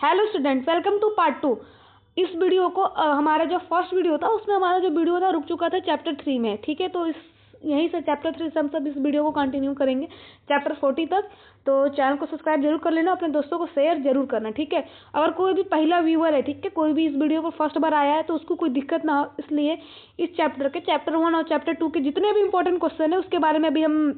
Hello student, welcome to part 2। इस video को हमारा जो फर्स्ट वीडियो था उसमें हमारा जो वीडियो था रुक चुका था चैप्टर 3 में। ठीक है, तो इस यहीं से चैप्टर 3 से हम सब इस वीडियो को कंटिन्यू करेंगे चैप्टर 40 तक। तो चैनल को सब्सक्राइब जरूर कर लेना, अपने दोस्तों को शेयर जरूर करना। ठीक है, अगर कोई भी पहला व्यूअर है, ठीक है, कोई भी इस वीडियो को फर्स्ट बार आया है तो उसको कोई दिक्कत ना हो, इसलिए इस चैप्टर 1 और चैप्टर 2 के जितने भी इंपॉर्टेंट क्वेश्चन है उसके बारे में भी हम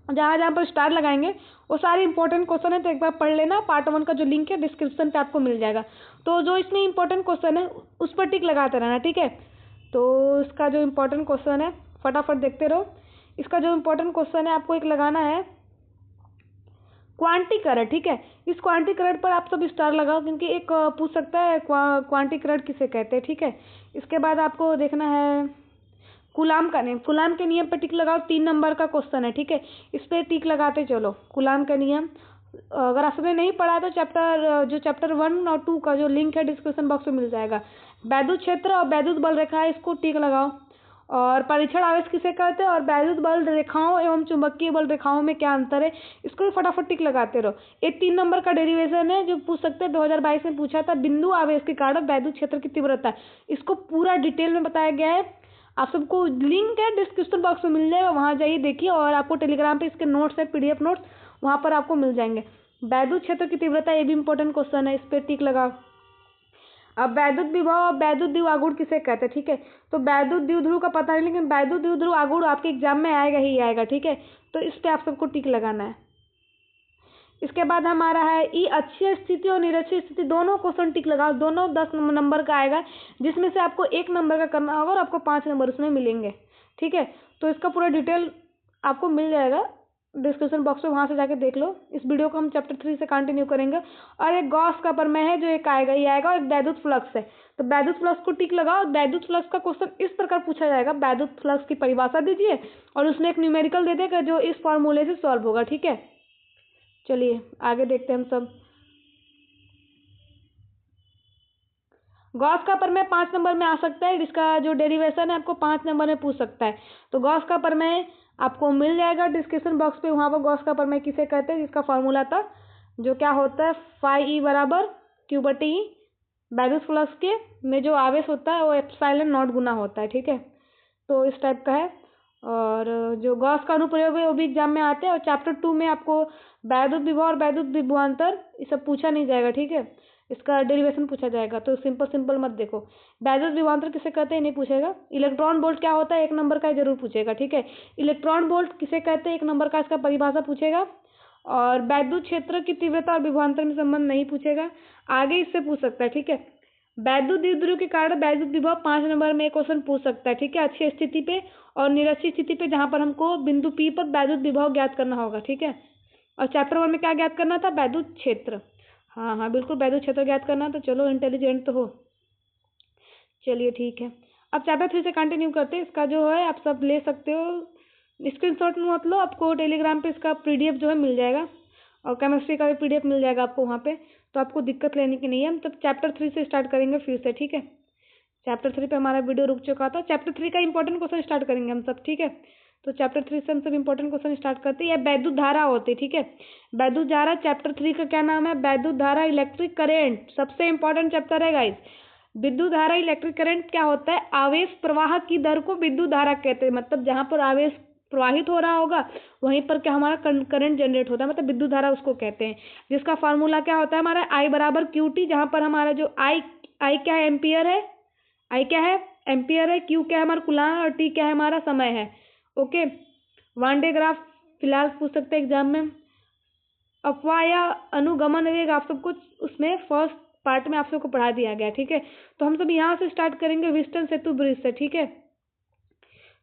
जहाँ जहाँ पर स्टार लगाएंगे वो सारे इंपॉर्टेंट क्वेश्चन है, तो एक बार पढ़ लेना। पार्ट 1 का जो लिंक है डिस्क्रिप्शन पे आपको मिल जाएगा। तो जो इसमें इंपॉर्टेंट क्वेश्चन है उस पर टिक लगाते रहना। ठीक है, तो इसका जो इंपॉर्टेंट क्वेश्चन है फटाफट देखते रहो। इसका जो इंपॉर्टेंट क्वेश्चन है आपको एक लगाना है क्वांटिकरण। ठीक है, इस क्वांटिकरण पर आप सब स्टार लगाओ, क्योंकि एक पूछ सकता है क्वांटिकरण किसे कहते हैं। ठीक है, इसके बाद आपको देखना है कूलाम का नियम। कूलाम के नियम पर टिक लगाओ, 3 नंबर का क्वेश्चन है। ठीक है, इस पर टिक लगाते चलो। कूलाम का नियम अगर आपने नहीं पढ़ा तो चैप्टर 1 और 2 का जो लिंक है डिस्क्रिप्शन बॉक्स में मिल जाएगा। वैद्युत क्षेत्र और वैद्युत बल रेखा है, इसको टिक लगाओ। और परीक्षण आवेश किसे कहते हैं और वैद्युत बल रेखाओं एवं चुंबकीय बल रेखाओं में क्या अंतर है, इसको भी फटाफट टिक लगाते रहो। ये 3 नंबर का डेरिवेशन है जो पूछ सकते हैं, 2022 में पूछा था। बिंदु आवेश के कारण वैद्युत क्षेत्र की तीव्रता, इसको पूरा डिटेल में बताया गया है। आप सबको लिंक है डिस्क्रिप्शन बॉक्स में मिल जाएगा, वहाँ जाइए देखिए। और आपको टेलीग्राम पे इसके नोट्स है, PDF नोट्स, वहाँ पर आपको मिल जाएंगे। वैद्युत क्षेत्र की तीव्रता, ये भी इंपॉर्टेंट क्वेश्चन है, इस पर टिक लगाओ। अब वैद्युत विभव और वैद्युत द्विआगुण किसे कहते हैं। ठीक है, तो वैद्युत द्विध्रुव का पता नहीं, लेकिन वैद्युत द्विध्रुव आगुण आपके एग्जाम में आएगा ही आएगा। ठीक है, तो इस पर आप सबको टिक लगाना है। इसके बाद हमारा है ई अक्षीय स्थिति और निरक्षीय स्थिति, दोनों क्वेश्चन टिक लगाओ। दोनों 10 नंबर का आएगा, जिसमें से आपको 1 नंबर का करना होगा और आपको 5 नंबर उसमें मिलेंगे। ठीक है, तो इसका पूरा डिटेल आपको मिल जाएगा डिस्क्रिप्शन बॉक्स में, वहाँ से जाके देख लो। इस वीडियो को हम चैप्टर 3 से कंटिन्यू करेंगे। और एक गॉस का प्रमेय है जो एक आएगा, ये आएगा। एक वैद्युत फ्लक्स है, तो वैद्युत फ्लक्स को टिक लगाओ। वैद्युत फ्लक्स का क्वेश्चन इस प्रकार पूछा जाएगा, वैद्युत फ्लक्स की परिभाषा दीजिए और उसमें एक न्यूमेरिकल दे देगा जो इस फॉर्मूले से सॉल्व होगा। ठीक है, चलिए आगे देखते हैं हम सब। गॉस का प्रमेय 5 नंबर में आ सकता है, इसका जो डेरिवेशन है आपको 5 नंबर में पूछ सकता है। तो गॉस का प्रमेय आपको मिल जाएगा डिस्क्रिप्शन बॉक्स पे, वहाँ पर गॉस का प्रमेय किसे कहते हैं, जिसका फॉर्मूला था जो क्या होता है फाई E बराबर Q/E। वैद्युत फ्लक्स के में जो आवेश होता है वो एप्सिलॉन नॉट गुना होता है। ठीक है, तो इस टाइप का है। और जो गॉस का अनुप्रयोग है वो भी एग्जाम में आते हैं। और चैप्टर 2 में आपको वैद्युत विभव और वैद्युत विभवांतर ये सब पूछा नहीं जाएगा। ठीक है, इसका डेरिवेशन पूछा जाएगा, तो सिंपल मत देखो। वैद्युत विभवांतर किसे कहते हैं नहीं पूछेगा। इलेक्ट्रॉन वोल्ट क्या होता है 1 नंबर का जरूर पूछेगा। ठीक है, इलेक्ट्रॉन वोल्ट किसे कहते हैं 1 नंबर का, इसका परिभाषा पूछेगा। और वैद्युत क्षेत्र की तीव्रता और विभवांतर में संबंध नहीं पूछेगा, आगे इससे पूछ सकता है। ठीक है, वैद्युत द्विध्रुव के कारण वैद्युत विभव 5 नंबर में एक क्वेश्चन पूछ सकता है। ठीक है, अच्छी स्थिति पे और निरक्षीय स्थिति पे, जहां पर हमको बिंदु P पर वैद्युत विभव ज्ञात करना होगा। ठीक है, और चैप्टर 1 में क्या ज्ञात करना था, वैद्युत क्षेत्र। हाँ बिल्कुल, वैद्युत क्षेत्र ज्ञात करना। तो चलो इंटेलिजेंट तो हो, चलिए ठीक है। अब चैप्टर 3 से कंटिन्यू करते हैं। इसका जो है आप सब ले सकते हो, स्क्रीनशॉट मत लो, आपको टेलीग्राम पे इसका PDF जो है मिल जाएगा, और केमिस्ट्री का भी PDF मिल जाएगा आपको वहाँ पे, तो आपको दिक्कत लेने की नहीं है। हम तब चैप्टर 3 से स्टार्ट करेंगे फिर से। ठीक है, चैप्टर 3 पे हमारा वीडियो रुक चुका था। चैप्टर 3 का इंपॉर्टेंट क्वेश्चन स्टार्ट करेंगे हम सब। ठीक है, तो चैप्टर 3 से हम सब इंपॉर्टेंट क्वेश्चन स्टार्ट करते हैं। वैद्युत धारा होती है। ठीक है, वैद्युत धारा चैप्टर 3 का क्या नाम है, वैद्युत धारा इलेक्ट्रिक करेंट, सबसे इंपॉर्टेंट चैप्टर है गाइस। विद्युत धारा इलेक्ट्रिक करंट क्या होता है, आवेश प्रवाह की दर को विद्युत धारा कहते हैं। मतलब जहां पर आवेश प्रवाहित हो रहा होगा वहीं पर क्या हमारा करंट जनरेट होता है, मतलब विद्युत धारा उसको कहते हैं, जिसका फार्मूला क्या होता है हमारा I बराबर QT, जहां पर हमारा जो I क्या है एम्पियर है, I क्या है एम्पियर है, Q क्या है हमारा कूलाम, और T क्या है हमारा समय है। ओके, 1 डे ग्राफ फिलहाल पूछ सकते हैं एग्जाम में। अपवाह या अनुगमन वेग आप सबको उसमें फर्स्ट पार्ट में आप सबको पढ़ा दिया गया। ठीक है, तो हम सब यहाँ से स्टार्ट करेंगे व्हिटन सेतु ब्रिज से। ठीक है,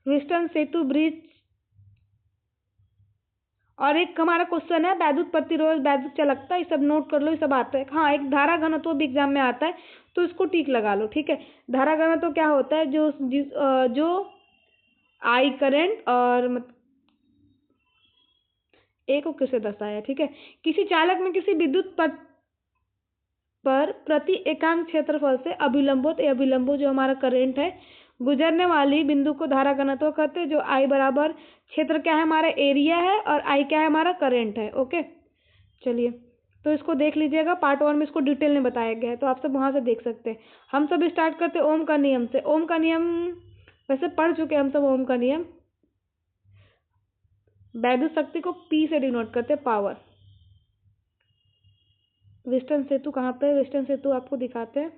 व्हिटन सेतु ब्रिज। और एक हमारा क्वेश्चन है वैद्युत प्रतिरोध, वैद्युत चालकता, ये सब नोट कर लो, ये सब आता है। हाँ, एक धारा घनत्व भी एग्जाम में आता है, तो इसको टिक लगा लो। ठीक है, धारा घनत्व क्या होता है, जो I करंट और एक को किसे दर्शाया। ठीक है, किसी चालक में किसी विद्युत पर प्रति एकांक क्षेत्रफल से अभिलंबो जो हमारा करंट है गुजरने वाली बिंदु को धारा घनत्व कहते हैं। जो I बराबर क्षेत्र क्या है हमारा एरिया है, और I क्या है हमारा करंट है। ओके, चलिए तो इसको देख लीजिएगा, पार्ट 1 में इसको डिटेल में बताया गया है, तो आप सब वहाँ से देख सकते हैं। हम सब स्टार्ट करते हैं ओम का नियम से। ओम का नियम वैसे पढ़ चुके हैं हम सब। ओम का नियम वैद्युत शक्ति को पी से डिनोट करते हैं, पावर। वेस्टर्न सेतु कहाँ पे? वेस्टर्न सेतु आपको दिखाते हैं।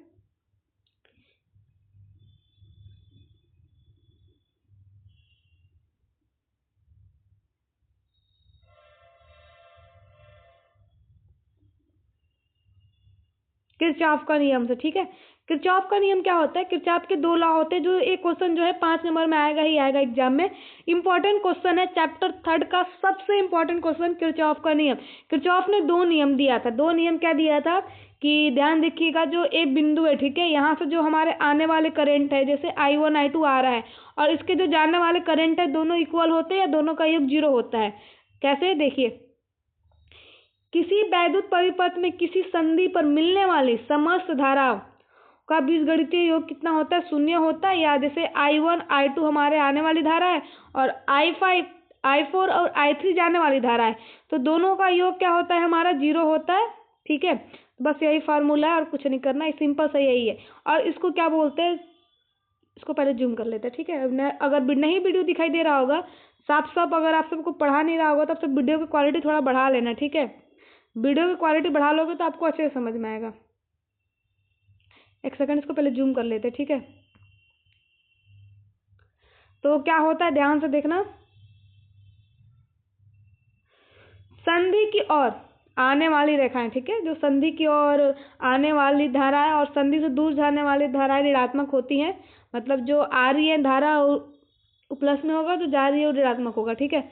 किरचॉफ का नियम से, ठीक है। किरचॉफ का नियम क्या होता है? किरचॉफ के 2 लॉ होते हैं, जो एक क्वेश्चन जो है 5 नंबर में आएगा ही आएगा एग्जाम में। इंपॉर्टेंट क्वेश्चन है चैप्टर 3 का, सबसे इंपॉर्टेंट क्वेश्चन किरचॉफ का नियम। किरचॉफ ने 2 नियम दिया था। 2 नियम क्या दिया था कि ध्यान देखिएगा, जो एक बिंदु है, ठीक है, यहाँ से जो हमारे आने वाले करंट है, जैसे I1 I2 आ रहा है, और इसके जो जाने वाले करंट है, दोनों इक्वल होते हैं या दोनों का योग 0 होता है। कैसे? देखिए, किसी वैद्युत परिपथ में किसी संधि पर मिलने वाली समस्त धाराओं का बीजगणितीय योग कितना होता है? 0 होता है। या जैसे I1 I2 हमारे आने वाली धारा है, और I5 I4 और I3 जाने वाली धारा है, तो दोनों का योग क्या होता है? हमारा 0 होता है, ठीक है। बस यही फार्मूला है और कुछ नहीं करना है, सिंपल सा यही है। और इसको क्या बोलते हैं, इसको पहले जूम कर लेते हैं, ठीक है। अगर नहीं वीडियो दिखाई दे रहा होगा साफ साफ, अगर आप सबको पढ़ा नहीं रहा होगा, तब सब वीडियो की क्वालिटी थोड़ा बढ़ा लेना, ठीक है। वीडियो की क्वालिटी बढ़ा लोगे तो आपको अच्छे से समझ में आएगा। एक सेकंड, इसको पहले जूम कर लेते हैं, ठीक है। तो क्या होता है, ध्यान से देखना। संधि की ओर आने वाली रेखाएं, ठीक है, जो संधि की ओर आने वाली धारा है और संधि से दूर जाने वाली धाराएं ऋणात्मक होती हैं। मतलब जो आ रही है धारा वो प्लस में होगा, जो जा रही है वो ऋणात्मक होगा, ठीक है।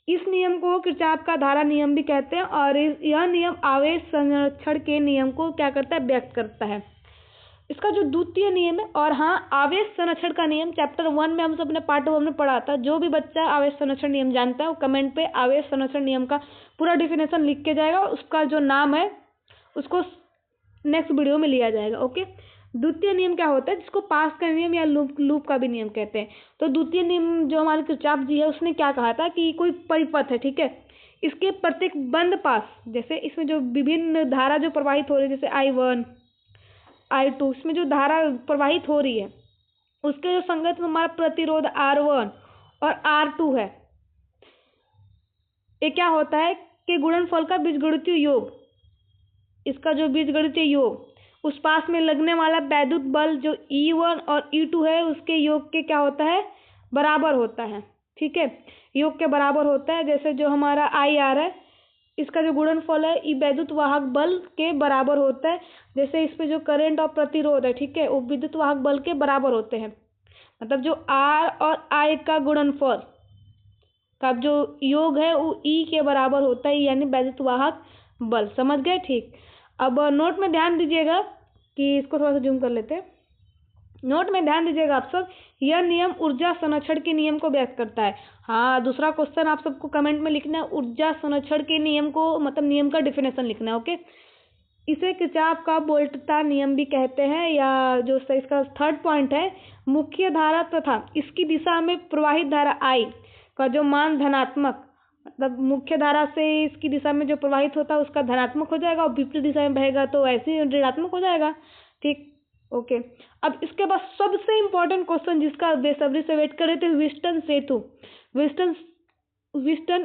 इस नियम को किरचॉफ का धारा नियम भी कहते हैं, और यह नियम आवेश संरक्षण के नियम को क्या करता है? व्यक्त करता है। इसका जो द्वितीय नियम है, और हाँ, आवेश संरक्षण का नियम चैप्टर 1 में हम सब ने पार्ट 1 में पढ़ा था। जो भी बच्चा आवेश संरक्षण नियम जानता है वो कमेंट पे आवेश संरक्षण नियम का पूरा डिफिनेशन लिख के जाएगा, उसका जो नाम है उसको नेक्स्ट वीडियो में लिया जाएगा, ओके। द्वितीय नियम क्या होता है? जिसको पास का नियम या लूप का भी नियम कहते हैं। तो द्वितीय नियम जो हमारे किरचॉफ जी है, उसने क्या कहा था कि कोई परिपथ है, ठीक है, इसके प्रत्येक बंद पास, जैसे इसमें जो विभिन्न धारा जो प्रवाहित हो रही है, जैसे I1 I2, इसमें जो धारा प्रवाहित हो रही है, उसके जो संगत में हमारा प्रतिरोध R1 और R2 है, ये क्या होता है कि गुणनफल का बीजगणितीय योग, इसका जो बीजगणितीय योग, उस पास में लगने वाला वैद्युत बल जो E1 और E2 है, उसके योग के क्या होता है? बराबर होता है, ठीक है, योग के बराबर होता है। जैसे जो हमारा IR है, इसका जो गुणनफल है ये वैद्युत वाहक बल के बराबर होता है। जैसे इस पे जो करंट और प्रतिरोध है, ठीक है, वो विद्युत वाहक बल के बराबर होते हैं। मतलब जो R और I का गुणनफल का जो योग है वो E के बराबर होता है, यानी वैद्युत वाहक बल। समझ गए? ठीक। अब नोट में ध्यान दीजिएगा कि इसको थोड़ा सा जूम कर लेते हैं। नोट में ध्यान दीजिएगा आप सब, यह नियम ऊर्जा संरक्षण के नियम को व्यक्त करता है। हाँ, दूसरा क्वेश्चन आप सबको कमेंट में लिखना है, ऊर्जा संरक्षण के नियम को, मतलब नियम का डिफिनेशन लिखना है, ओके। इसे किरचॉफ का वोल्टता नियम भी कहते हैं, या जो इसका थर्ड पॉइंट है, मुख्य धारा तथा इसकी दिशा में प्रवाहित धारा I का जो मान धनात्मक, मतलब मुख्य धारा से इसकी दिशा में जो प्रवाहित होता है उसका धनात्मक हो जाएगा, और विपरीत दिशा में बहेगा तो ऐसे ही ऋणात्मक हो जाएगा, ठीक, ओके। अब इसके बाद सबसे इम्पोर्टेंट क्वेश्चन जिसका बेसब्री से वेट कर रहे थे, व्हिटस्टन सेतु। व्हिटस्टन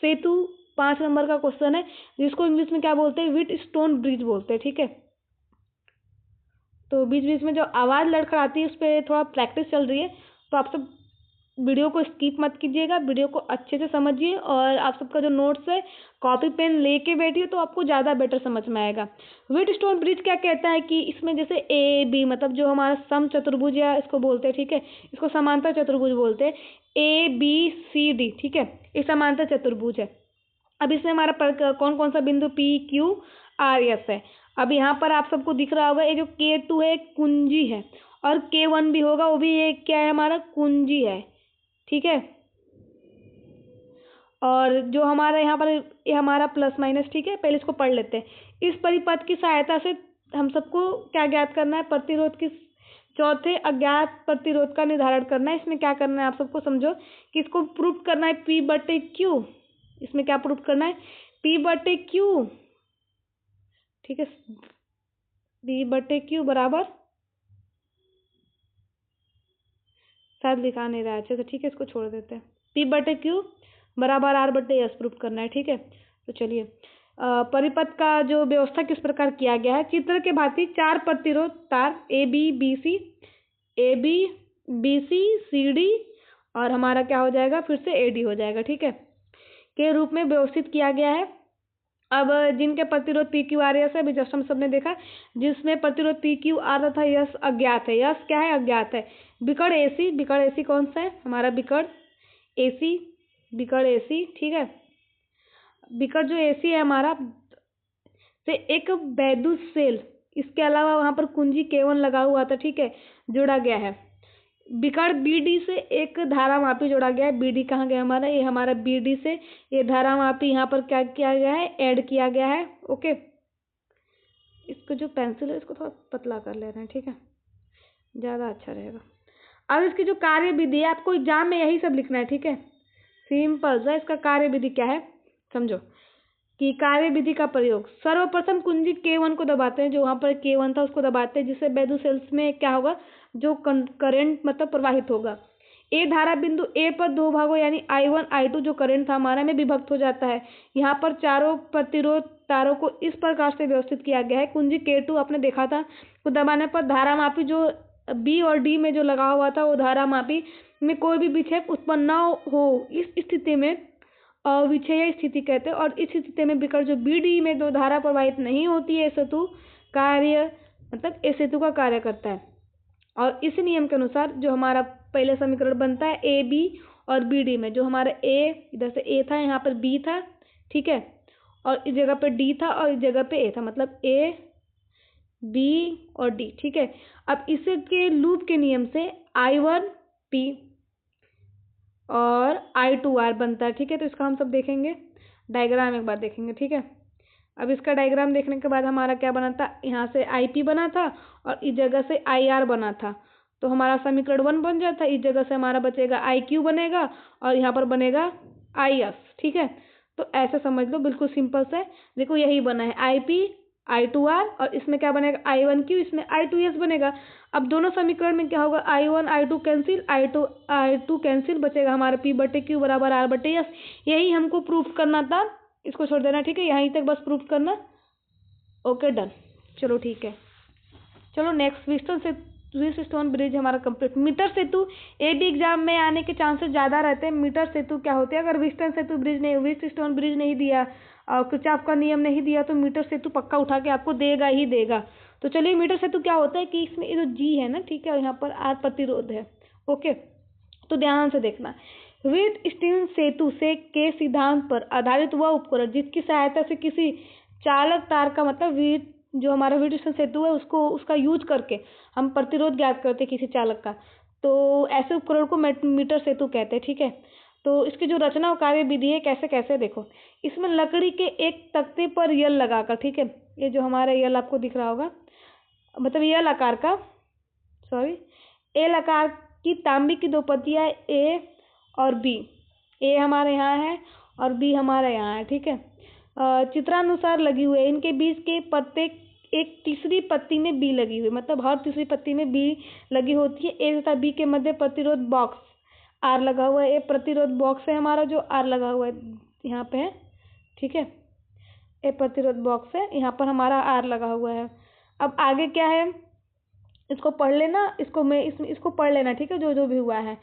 सेतु 5 नंबर का क्वेश्चन है, जिसको इंग्लिश में क्या बोलते हैं? व्हीटस्टोन ब्रिज बोलते हैं, ठीक है। तो बीच बीच में जो आवाज़ लड़खड़ाती है उस पर थोड़ा प्रैक्टिस चल रही है, तो आप सब वीडियो को स्किप मत कीजिएगा, वीडियो को अच्छे से समझिए, और आप सबका जो नोट्स है कॉपी पेन लेके बैठिए तो आपको ज़्यादा बेटर समझ में आएगा। व्हीटस्टोन ब्रिज क्या कहता है कि इसमें जैसे AB, मतलब जो हमारा सम चतुर्भुज या इसको बोलते हैं, ठीक है, इसको समांतर चतुर्भुज बोलते हैं, ABCD, ठीक है, ये समांतर चतुर्भुज है। अब इसमें हमारा कौन कौन सा बिंदु PQRS है। अब यहाँ पर आप सबको दिख रहा होगा, ये जो K2 है कुंजी है, और K1 भी होगा, वो भी एक क्या है? हमारा कुंजी है, ठीक है। और जो हमारा यहाँ पर ये हमारा प्लस माइनस, ठीक है। पहले इसको पढ़ लेते हैं। इस परिपथ की सहायता से हम सबको क्या ज्ञात करना है? प्रतिरोध की चौथे अज्ञात प्रतिरोध का निर्धारण करना है। इसमें क्या करना है आप सबको समझो कि इसको प्रूफ करना है P/Q। इसमें क्या प्रूफ करना है? P/Q ठीक है। P/Q बराबर, शायद लिखा नहीं रहा है अच्छे से, ठीक है इसको छोड़ देते हैं। P/Q बराबर R/S प्रूफ करना है, ठीक है। तो चलिए परिपथ का जो व्यवस्था किस प्रकार किया गया है, चित्र के भांति 4 प्रतिरोध तार AB BC CD और हमारा क्या हो जाएगा, फिर से AD हो जाएगा, ठीक है, के रूप में व्यवस्थित किया गया है। अब जिनके प्रतिरोध PQRS है, अभी जस्ट हम सबने देखा, जिसमें प्रतिरोध PQR तथा यस अज्ञात है। यस क्या है, अज्ञात है। विकर्ण AC कौन सा है, हमारा विकर्ण AC, ठीक है। विकर्ण जो AC है हमारा से एक वैद्युत सेल, इसके अलावा वहां पर कुंजी K1 लगा हुआ था, ठीक है, जोड़ा गया है। विकर्ण BD से एक धारामापी जोड़ा गया है। BD कहाँ गया हमारा, ये हमारा BD से ये धारामापी यहाँ पर क्या किया गया है, ऐड किया गया है। ओके, इसको जो पेंसिल है इसको थोड़ा पतला कर ले रहे हैं, ठीक है, ज़्यादा अच्छा रहेगा। अब इसकी जो कार्य विधि है, आपको एग्जाम में यही सब लिखना है, ठीक है, सिंपल सा। इसका कार्य विधि क्या है समझो, कि कार्य विधि का प्रयोग, सर्वप्रथम कुंजी K1 को दबाते हैं, जो वहां पर K1 था उसको दबाते हैं, जिससे वैद्युत सेल्स में क्या होगा, जो करंट मतलब प्रवाहित होगा। ए धारा बिंदु ए पर दो भागों यानी I1 I2 जो करंट था हमारा में विभक्त हो जाता है। यहाँ पर चारों प्रतिरोध तारों को इस प्रकार से व्यवस्थित किया गया है। कुंजी K2 आपने देखा था, तो दबाने पर धारामापी जो B और D में जो लगा हुआ था, वो धारामापी में कोई भी विक्षेप उत्पन्न न हो, इस स्थिति में अविक्षेय स्थिति कहते हैं। और इस स्थिति में विकर्ण जो BD में दो धारा प्रवाहित नहीं होती है, सेतु कार्य मतलब ए सेतु का कार्य करता है। और इस नियम के अनुसार जो हमारा पहले समीकरण बनता है AB और BD में, जो हमारा A इधर से A था, यहाँ पर B था, ठीक है, और इस जगह पे D था और इस जगह पे A था, मतलब A B और D, ठीक है। अब इसके लूप के नियम से I1P और I2R बनता है, ठीक है। तो इसका हम सब देखेंगे, डायग्राम एक बार देखेंगे, ठीक है। अब इसका डायग्राम देखने के बाद हमारा क्या बना था, यहाँ से IP बना था और इस जगह से IR बना था, तो हमारा समीकरण 1 बन जाता है। इस जगह से हमारा बचेगा IQ बनेगा और यहाँ पर बनेगा IS, ठीक है। तो ऐसे समझ लो, बिल्कुल सिंपल से। देखो यही बना है IP I2R और इसमें क्या बनेगा I1Q, इसमें I2S बनेगा। अब दोनों समीकरण में क्या होगा, I1 I2 cancel, I2 cancel, बचेगा हमारा P/Q बराबर R/S। यही हमको प्रूफ करना था, इसको छोड़ देना, ठीक है, यहीं तक बस प्रूफ करना। ओके डन, चलो ठीक है। चलो नेक्स्ट, व्हीटस्टोन ब्रिज हमारा कंप्लीट। मीटर सेतु AB एग्जाम में आने के चांसेस ज़्यादा रहते हैं। मीटर सेतु क्या होते हैं, अगर व्हीटस्टोन ब्रिज नहीं दिया और किरचॉफ का नियम नहीं दिया तो मीटर सेतु पक्का उठा के आपको देगा ही देगा। तो चलिए, मीटर सेतु क्या होता है कि इसमें ये जो G है ना, ठीक है, और यहाँ पर R प्रतिरोध है। ओके, तो ध्यान से देखना, व्हीटस्टोन सेतु से के सिद्धांत पर आधारित वह उपकरण जिसकी सहायता से किसी चालक तार का मतलब जो हमारा व्हीटस्टोन सेतु है उसको उसका यूज करके हम प्रतिरोध ज्ञात करते हैं किसी चालक का, तो ऐसे उपकरण को मीटर सेतु कहते हैं, ठीक है। तो इसकी जो रचना और कार्य विधि है कैसे कैसे देखो, इसमें लकड़ी के एक तख्ते पर यल लगाकर, ठीक है, ये जो हमारा यल आपको दिख रहा होगा, मतलब यल आकार का, सॉरी, एल आकार की तांबे की दो पत्तियां A और B, A हमारे यहाँ है और B हमारे यहाँ है, ठीक है, चित्रानुसार लगी हुई है। इनके बीच के प्रत्येक एक तीसरी पत्ती में B लगी हुई, मतलब हर तीसरी पत्ती में B लगी होती है। A तथा B के मध्य प्रतिरोध बॉक्स R लगा हुआ है। ये प्रतिरोध बॉक्स है हमारा जो R लगा हुआ है यहाँ पे है, ठीक है, ये प्रतिरोध बॉक्स है, यहाँ पर हमारा R लगा हुआ है। अब आगे क्या है, इसको पढ़ लेना, इसको पढ़ लेना, ठीक है, जो जो भी हुआ है,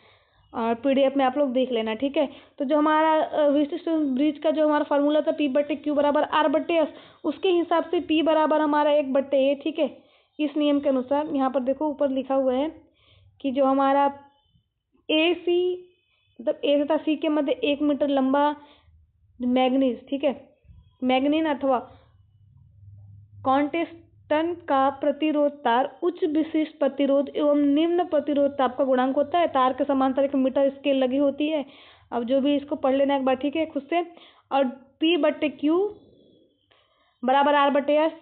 और PDF में आप लोग देख लेना, ठीक है। तो जो हमारा व्हीटस्टोन ब्रिज का जो हमारा फार्मूला था P/Q बराबर R/S, उसके हिसाब से P बराबर हमारा 1/A, ठीक है। इस नियम के अनुसार यहाँ पर देखो ऊपर लिखा हुआ है कि जो हमारा AC मतलब A तथा C के मध्य 1 मीटर लंबा मैग्नीज, ठीक है, मैग्नीन अथवा कॉन्टेस्टन का प्रतिरोध तार उच्च विशिष्ट प्रतिरोध एवं निम्न प्रतिरोध ताप का गुणांक होता है। तार के समांतर एक मीटर स्केल लगी होती है। अब जो भी इसको पढ़ लेना एक बार, ठीक है, खुद से। और P/Q बराबर R/S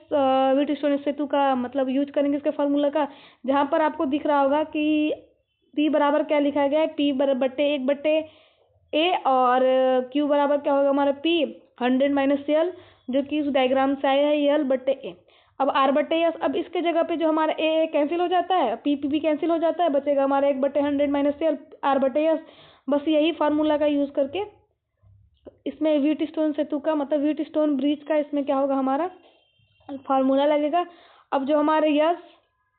व्हीटस्टोन सेतु का मतलब यूज करेंगे इसके फार्मूला का, जहाँ पर आपको दिख रहा होगा कि P बराबर क्या लिखा गया है, P बटे 1/A और Q बराबर क्या होगा हमारा P 100 - L, जो कि इस डायग्राम से आया है L/A। अब आर बटे एस, अब इसके जगह पे जो हमारा ए कैंसिल हो जाता है, पी पी भी कैंसिल हो जाता है, बचेगा हमारा 1/100 माइनस एल आर बटे एस। बस यही फार्मूला का यूज़ करके इसमें व्हीटस्टोन सेतु का मतलब व्हीटस्टोन ब्रिज का इसमें क्या होगा हमारा फार्मूला लगेगा। अब जो हमारे यस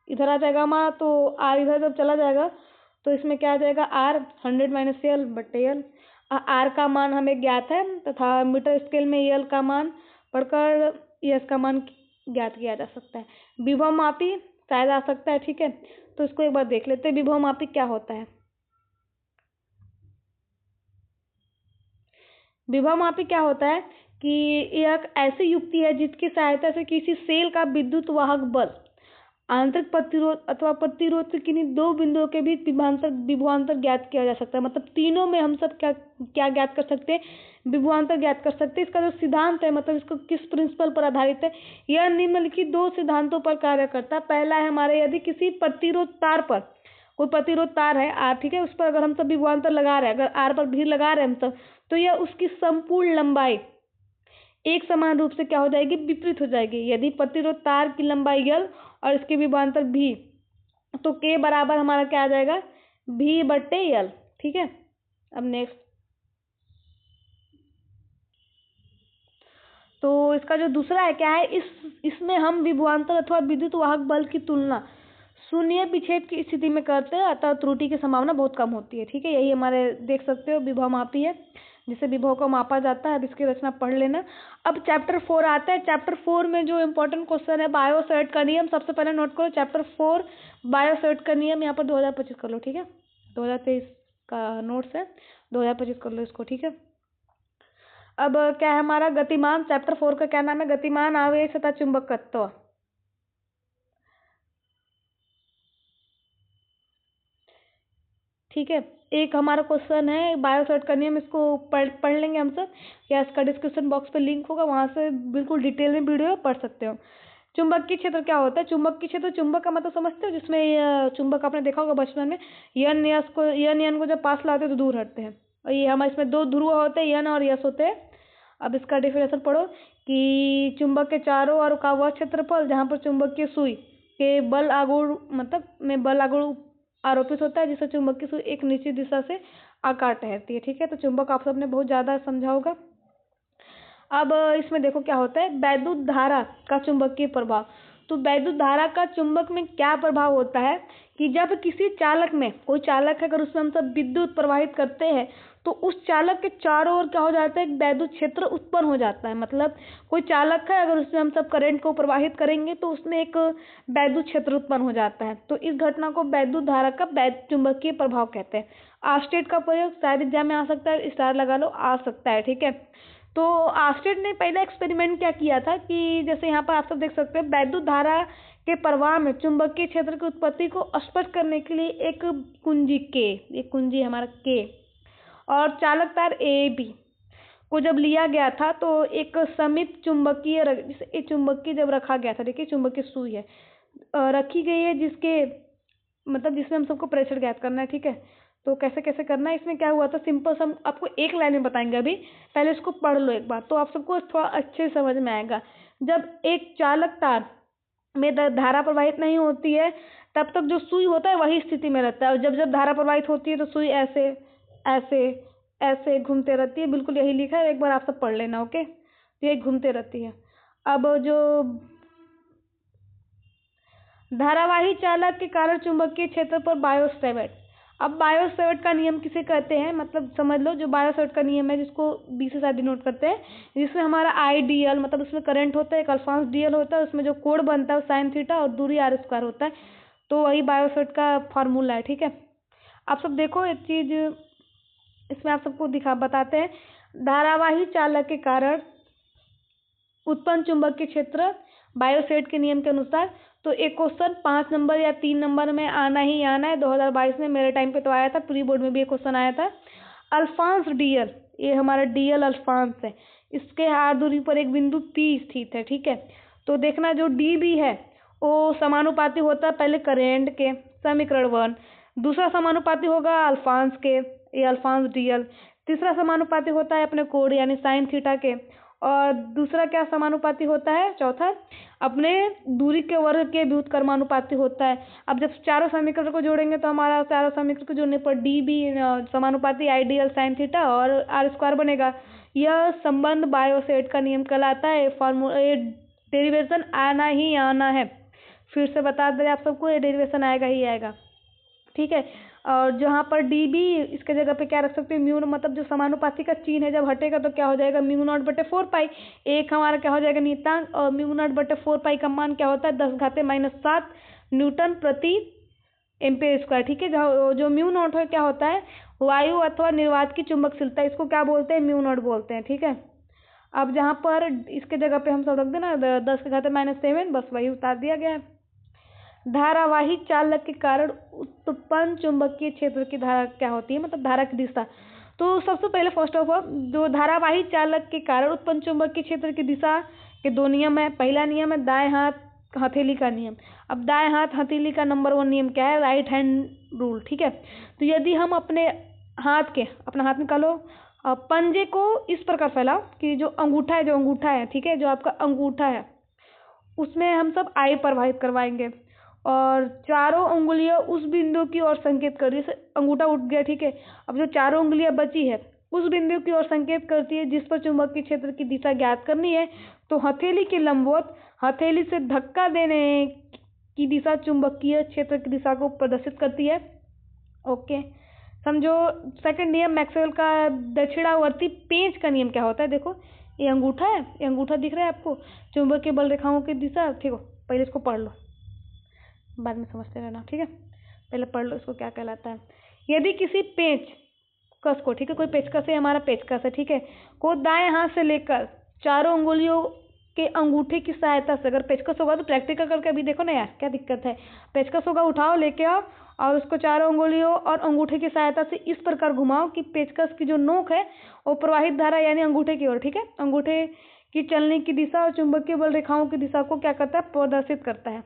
इधर आ जाएगा हमारा, तो आर इधर जब चला जाएगा तो इसमें क्या आ जाएगा आर 100 माइनस एल बटे एल। आर का मान हमें ज्ञात है तथा मीटर स्केल में एल का मान पढ़कर यस का मान ज्ञात किया जा सकता है। विभव मापी शायद आ सकता है, ठीक है, तो इसको एक बार देख लेते हैं विभव मापी क्या होता है। विभव मापी क्या होता है कि यह एक ऐसी युक्ति है जिसकी सहायता से किसी सेल का विद्युत वाहक बल, आंतरिक प्रतिरोध अथवा प्रतिरोध से किन्हीं दो बिंदुओं के बीच विभवांतर ज्ञात किया जा सकता है। मतलब तीनों में हम सब क्या क्या ज्ञात कर सकते हैं, विभवांतर ज्ञात कर सकते हैं। इसका जो सिद्धांत है मतलब इसको किस प्रिंसिपल पर आधारित है, यह निम्नलिखित दो सिद्धांतों पर कार्य करता है। पहला है हमारे यदि किसी प्रतिरोध तार पर कोई प्रतिरोध तार है आर, ठीक है, उस पर अगर हम सब विभवांतर लगा रहे हैं, अगर आर पर भी लगा रहे हैं हम सब, तो यह उसकी संपूर्ण लंबाई एक समान रूप से क्या हो जाएगी, विपरीत हो जाएगी। यदि प्रतिरोध तार की लंबाई एल और इसके विभवांतर भी, तो के बराबर हमारा क्या आ जाएगा भी बट्टे एल, ठीक है। अब नेक्स्ट, तो इसका जो दूसरा है क्या है, इसमें हम विभवांतर अथवा विद्युत वाहक बल की तुलना शून्य विक्षेप की स्थिति में करते हैं, अतः त्रुटि की संभावना बहुत कम होती है, ठीक है। यही हमारे देख सकते हो विभव मापी है जिससे विभव को मापा जाता है। अब इसकी रचना पढ़ लेना। अब चैप्टर 4 आता है। चैप्टर 4 में जो इम्पोर्टेंट क्वेश्चन है बायो सेवर्ट का नियम, सबसे पहले नोट करो चैप्टर 4 बायो सेवर्ट का नियम, यहाँ पर 2025 कर लो, ठीक है, 2023 का नोट्स है, 2025 कर लो इसको, ठीक है। अब क्या है हमारा गतिमान, चैप्टर 4 का क्या नाम है, गतिमान आवेश तथा चुंबकत्व, ठीक है। एक हमारा क्वेश्चन है बायो सेवर्ट का नियम, इसको पढ़ लेंगे हम सब, या इसका डिस्क्रिप्शन बॉक्स पे लिंक होगा, वहां से बिल्कुल डिटेल में वीडियो पढ़ सकते हो। चुंबकीय क्षेत्र क्या होता है, चुंबकीय क्षेत्र, चुंबक का मतलब समझते हो, जिसमें चुंबक आपने देखा होगा बचपन में, यन को जब पास लाते हैं तो दूर हटते हैं, और ये हमारे इसमें दो ध्रुव होते हैं, यन और यस होते हैं। अब इसका डेफिनेशन पढ़ो कि चुंबक के चारों ओर का वह क्षेत्रफल जहाँ पर चुंबकीय सुई के बल आघूर्ण मतलब में बल आघूर्ण आरोपित होता है, जिससे चुंबकीय सुई एक निश्चित दिशा से आकार ठहरती है, ठीक है। तो चुंबक आप सबने बहुत ज्यादा समझा होगा। अब इसमें देखो क्या होता है, वैद्युत धारा का चुंबकीय प्रभाव। तो वैद्युत धारा का चुंबक में क्या प्रभाव होता है कि जब किसी चालक में, कोई चालक है अगर उसमें हम सब विद्युत प्रवाहित करते हैं, तो उस चालक के चारों ओर क्या हो जाता है, एक वैद्युत क्षेत्र उत्पन्न हो जाता है। मतलब कोई चालक है अगर उसमें हम सब करंट को प्रवाहित करेंगे तो उसमें एक वैद्युत क्षेत्र उत्पन्न हो जाता है। तो इस घटना को वैद्युत धारा का चुंबकीय प्रभाव कहते हैं। आस्टेट का प्रयोग शायद एग्जाम में आ सकता है, स्टार लगा लो, आ सकता है, ठीक है। तो आस्टेट ने पहला एक्सपेरिमेंट क्या किया था कि जैसे यहाँ पर आप सब देख सकते हैं, वैद्युत धारा के प्रवाह में चुंबकीय क्षेत्र की उत्पत्ति को स्पष्ट करने के लिए एक कुंजी के, एक कुंजी हमारा के और चालक तार ए बी को जब लिया गया था, तो एक समीप चुंबकीय एक चुंबकीय जब रखा गया था, देखिए चुंबकीय सुई है रखी गई है, जिसके मतलब जिसमें हम सबको प्रेशर ज्ञात करना है, ठीक है। तो कैसे कैसे करना है, इसमें क्या हुआ था, सिंपल हम आपको एक लाइन में बताएंगे, अभी पहले इसको पढ़ लो एक बार तो आप सबको थोड़ा अच्छे से समझ में आएगा। जब एक चालक तार में धारा प्रवाहित नहीं होती है तब तक जो सुई होता है वही स्थिति में रहता है, और जब जब धारा प्रवाहित होती है तो सुई ऐसे ऐसे ऐसे घूमते रहती है, बिल्कुल यही लिखा है, एक बार आप सब पढ़ लेना, ओके। तो ये घूमते रहती है। अब जो धारावाही चालक के कारण चुंबकीय क्षेत्र पर बायो सेवर्ट, अब बायो सेवर्ट का नियम किसे कहते हैं, मतलब समझ लो जो बायो सेवर्ट का नियम है, जिसको बी से शायद डिनोट करते हैं, जिसमें हमारा आई डी एल मतलब उसमें करंट होता है, एक अल्फांस डी एल होता है, उसमें जो कोण बनता है साइन थीटा और दूरी आर स्क्वायर होता है, तो वही बायो सेवर्ट का फॉर्मूला है, ठीक है। आप सब देखो एक चीज इसमें आप सबको बताते हैं, धारावाही चालक के कारण उत्पन्न चुंबकीय क्षेत्र बायो सेवर्ट के नियम के अनुसार। तो एक क्वेश्चन 5 नंबर या 3 नंबर में आना ही आना है, 2022 में मेरे टाइम पे तो आया था, प्री बोर्ड में भी एक क्वेश्चन आया था। अल्फांस डीएल, ये हमारा डीएल अल्फांस है, इसके आर दूरी पर एक बिंदु पी स्थित है, ठीक है। तो देखना जो डी बी है वो समानुपाती होता है पहले करेंट के, समीकरण 1, दूसरा समानुपाती होगा अल्फांस के, ये अल्फांस डीएल, तीसरा समानुपाती होता है अपने कोण यानी साइन थीटा के, और दूसरा क्या समानुपाती होता है, चौथा अपने दूरी के वर्ग के व्युत्क्रमानुपाती होता है। अब जब चारों समीकरण को जोड़ेंगे तो हमारा चारों समीकरण को जोड़ने पर डी बी समानुपाती आइडियल साइन थीटा और आर स्क्वायर बनेगा। यह संबंध बायोसेट का नियम कहलाता है। फॉर्मूला ये डेरिवेशन आना ही आना है, फिर से बता दें आप सबको, ये डेरिवेशन आएगा ही आएगा, ठीक है। और जहाँ पर डी बी इसके जगह पे क्या रख सकते हैं, म्यू, मतलब जो समानुपाती का चिन्ह है जब हटेगा तो क्या हो जाएगा, म्यू नॉट बटे 4 पाई। एक हमारा क्या हो जाएगा, नियतांक, और म्यू नॉट बटे 4 पाई का मान क्या होता है, 10⁻⁷ न्यूटन प्रति एम्पीयर स्क्वायर, ठीक है। जो म्यू नॉट है क्या होता है, वायु अथवा निर्वात की चुंबकशीलता, इसको क्या बोलते हैं, म्यू नॉट बोलते हैं, ठीक है। अब जहाँ पर इसके जगह पे हम सब रख देना 10⁻⁷, बस वही उतार दिया गया है। धारावाही चालक के कारण उत्पन्न चुंबकीय क्षेत्र की धारा क्या होती है, मतलब धारा की दिशा। तो सबसे पहले फर्स्ट ऑफ ऑल जो धारावाही चालक के कारण उत्पन्न चुंबकीय क्षेत्र की दिशा के दो नियम है। पहला नियम है दाएं हाथ हथेली का नियम। अब दाएं हाथ हथेली का नंबर 1 नियम क्या है, राइट हैंड रूल, ठीक है। तो यदि हम अपने अपना हाथ निकालो, पंजे को इस प्रकार फैलाओ कि जो अंगूठा है, ठीक है, जो आपका अंगूठा है उसमें हम सब आई प्रवाहित करवाएंगे और चारों उंगलियां उस बिंदु की ओर संकेत कर रही है। अंगूठा उठ गया, ठीक है। अब जो चारों उंगलियां बची है उस बिंदु की ओर संकेत करती है जिस पर चुंबकीय क्षेत्र की दिशा ज्ञात करनी है। तो हथेली के लंबवत हथेली से धक्का देने की दिशा चुंबकीय क्षेत्र की दिशा को प्रदर्शित करती है। ओके, समझो। सेकंड नियम मैक्सवेल का दक्षिणावर्ती पेंच का नियम क्या होता है, देखो ये अंगूठा है, ये अंगूठा दिख रहा है आपको, चुंबकीय बल रेखाओं की दिशा, ठीक हो। पहले इसको पढ़ लो, बाद में समझते रहना, ठीक है। पहले पढ़ लो इसको क्या कहलाता है। यदि किसी पेचकस को, ठीक है, कोई पेचकस है, हमारा पेचकस है, ठीक है, को दाएं हाथ से लेकर चारों उंगलियों के अंगूठे की सहायता से, अगर पेचकस होगा तो प्रैक्टिकल करके अभी देखो ना यार क्या दिक्कत है। पेचकस होगा, उठाओ, लेके आओ और उसको चारों उंगलियों और अंगूठे की सहायता से इस प्रकार घुमाओ कि पेचकस की जो नोक है वो प्रवाहित धारा यानी अंगूठे की ओर, ठीक है, अंगूठे की चलने की दिशा और चुंबकीय बल रेखाओं की दिशा को क्या करता है, प्रदर्शित करता है।